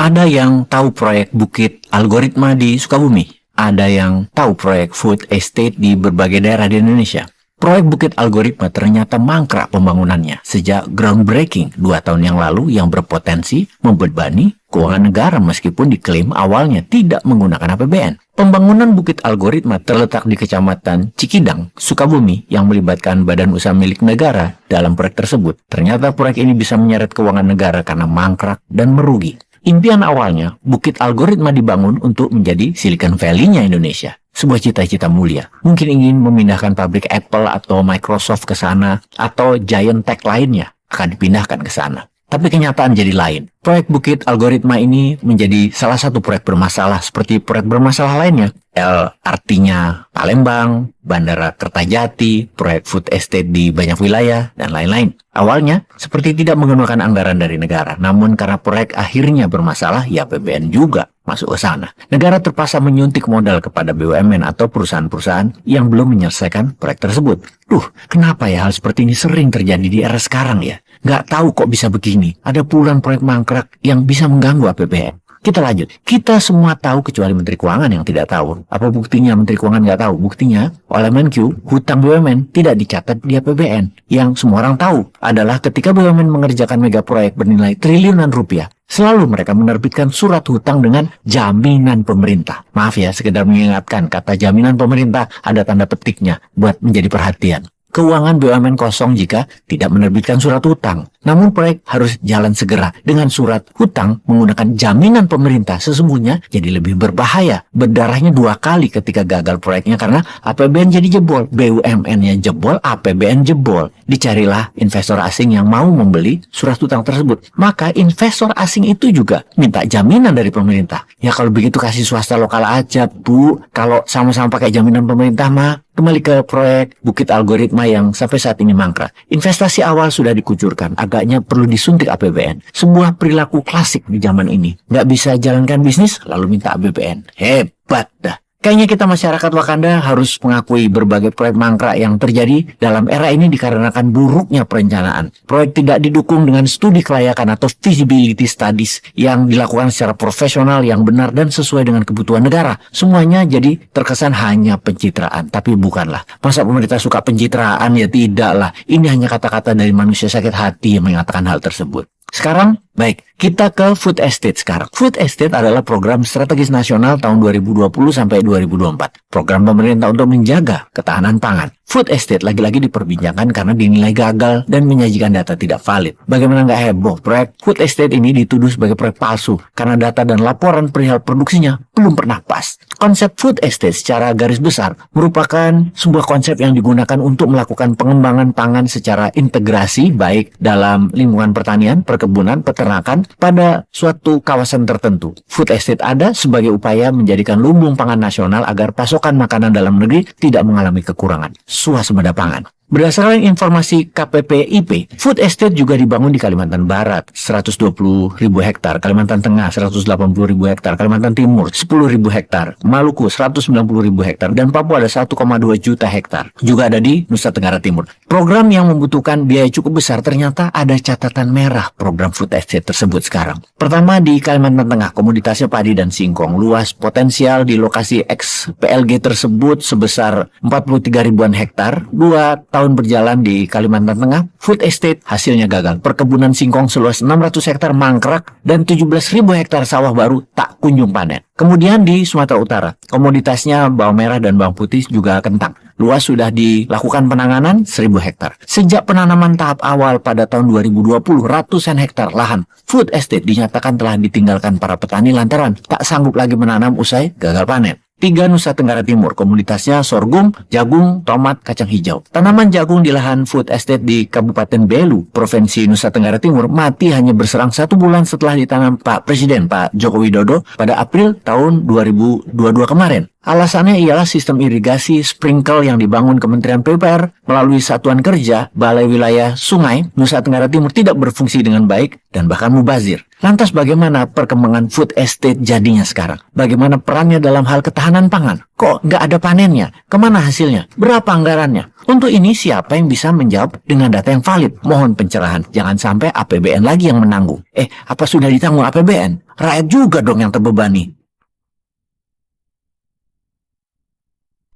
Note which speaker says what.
Speaker 1: Ada yang tahu proyek Bukit Algoritma di Sukabumi. Ada yang tahu proyek Food Estate di berbagai daerah di Indonesia. Proyek Bukit Algoritma ternyata mangkrak pembangunannya sejak groundbreaking 2 tahun yang lalu yang berpotensi membebani keuangan negara meskipun diklaim awalnya tidak menggunakan APBN. Pembangunan Bukit Algoritma terletak di Kecamatan Cikidang, Sukabumi yang melibatkan badan usaha milik negara dalam proyek tersebut. Ternyata proyek ini bisa menyeret keuangan negara karena mangkrak dan merugi. Impian awalnya, Bukit Algoritma dibangun untuk menjadi Silicon Valley-nya Indonesia. Sebuah cita-cita mulia. Mungkin ingin memindahkan pabrik Apple atau Microsoft ke sana, atau giant tech lainnya akan dipindahkan ke sana. Tapi kenyataan jadi lain. Proyek Bukit Algoritma ini menjadi salah satu proyek bermasalah seperti proyek bermasalah lainnya. LRT-nya Palembang, Bandara Kertajati, proyek food estate di banyak wilayah, dan lain-lain. Awalnya seperti tidak menggunakan anggaran dari negara, namun karena proyek akhirnya bermasalah, ya APBN juga masuk ke sana. Negara terpaksa menyuntik modal kepada BUMN atau perusahaan-perusahaan yang belum menyelesaikan proyek tersebut. Kenapa ya hal seperti ini sering terjadi di era sekarang ya? Nggak tahu kok bisa begini. Ada puluhan proyek mangkrak yang bisa mengganggu APBN. Kita lanjut. Kita semua tahu kecuali Menteri Keuangan yang tidak tahu. Apa buktinya Menteri Keuangan nggak tahu? Buktinya oleh Menkyu, hutang BUMN tidak dicatat di APBN. Yang semua orang tahu adalah ketika BUMN mengerjakan mega proyek bernilai triliunan rupiah, selalu mereka menerbitkan surat hutang dengan jaminan pemerintah. Maaf ya, sekedar mengingatkan kata jaminan pemerintah ada tanda petiknya buat menjadi perhatian. Keuangan BUMN kosong jika tidak menerbitkan surat hutang. Namun proyek harus jalan segera. Dengan surat hutang menggunakan jaminan pemerintah sesungguhnya jadi lebih berbahaya. Berdarahnya 2 kali ketika gagal proyeknya karena APBN jadi jebol. BUMN-nya jebol, APBN jebol. Dicarilah investor asing yang mau membeli surat hutang tersebut. Maka investor asing itu juga minta jaminan dari pemerintah. Ya kalau begitu kasih swasta lokal aja, Bu. Kalau sama-sama pakai jaminan pemerintah mah. Kembali ke proyek Bukit Algoritma yang sampai saat ini mangkrak. Investasi awal sudah dikucurkan, agaknya perlu disuntik APBN. Sebuah perilaku klasik di zaman ini. Nggak bisa jalankan bisnis, lalu minta APBN. Hebat dah. Kayaknya kita masyarakat Wakanda harus mengakui berbagai proyek mangkrak yang terjadi dalam era ini dikarenakan buruknya perencanaan. Proyek tidak didukung dengan studi kelayakan atau feasibility studies yang dilakukan secara profesional, yang benar dan sesuai dengan kebutuhan negara. Semuanya jadi terkesan hanya pencitraan, tapi bukanlah. Masa pemerintah suka pencitraan? Ya tidaklah. Ini hanya kata-kata dari manusia sakit hati yang mengatakan hal tersebut. Sekarang, baik, kita ke Food Estate sekarang. Food Estate adalah program strategis nasional tahun 2020 sampai 2024. Program pemerintah untuk menjaga ketahanan pangan. Food Estate lagi-lagi diperbincangkan karena dinilai gagal dan menyajikan data tidak valid. Bagaimana nggak heboh, proyek Food Estate ini dituduh sebagai proyek palsu karena data dan laporan perihal produksinya belum pernah pas. Konsep Food Estate secara garis besar merupakan sebuah konsep yang digunakan untuk melakukan pengembangan pangan secara integrasi baik dalam lingkungan pertanian, perkebunan, peternakan pada suatu kawasan tertentu. Food Estate ada sebagai upaya menjadikan lumbung pangan nasional agar pasokan makanan dalam negeri tidak mengalami kekurangan. Swasembada pangan. Berdasarkan informasi KPPIP, Food Estate juga dibangun di Kalimantan Barat 120.000 hektar, Kalimantan Tengah 180.000 hektar, Kalimantan Timur 10.000 hektar, Maluku 190.000 hektar, dan Papua ada 1,2 juta hektar. Juga ada di Nusa Tenggara Timur. Program yang membutuhkan biaya cukup besar, ternyata ada catatan merah program Food Estate tersebut sekarang. Pertama, di Kalimantan Tengah, komoditasnya padi dan singkong. Luas potensial di lokasi XPLG tersebut sebesar 43 ribuan hektar. 2 tahun berjalan di Kalimantan Tengah, Food Estate hasilnya gagal. Perkebunan singkong seluas 600 hektar mangkrak dan 17.000 hektar sawah baru tak kunjung panen. Kemudian di Sumatera Utara, komoditasnya bawang merah dan bawang putih juga kentang. Luas sudah dilakukan penanganan 1.000 hektar. Sejak penanaman tahap awal pada tahun 2020, ratusan hektar lahan Food Estate dinyatakan telah ditinggalkan para petani lantaran tak sanggup lagi menanam usai gagal panen. 3 Nusa Tenggara Timur, komoditasnya sorghum, jagung, tomat, kacang hijau. Tanaman jagung di lahan Food Estate di Kabupaten Belu, Provinsi Nusa Tenggara Timur, mati hanya berserang 1 bulan setelah ditanam Pak Presiden, Pak Joko Widodo, pada April tahun 2022 kemarin. Alasannya ialah sistem irigasi sprinkle yang dibangun Kementerian PUPR melalui Satuan Kerja Balai Wilayah Sungai Nusa Tenggara Timur tidak berfungsi dengan baik dan bahkan mubazir. Lantas bagaimana perkembangan food estate jadinya sekarang? Bagaimana perannya dalam hal ketahanan pangan? Kok nggak ada panennya? Kemana hasilnya? Berapa anggarannya? Untuk ini siapa yang bisa menjawab dengan data yang valid? Mohon pencerahan. Jangan sampai APBN lagi yang menanggung. Apa sudah ditanggung APBN? Rakyat juga dong yang terbebani.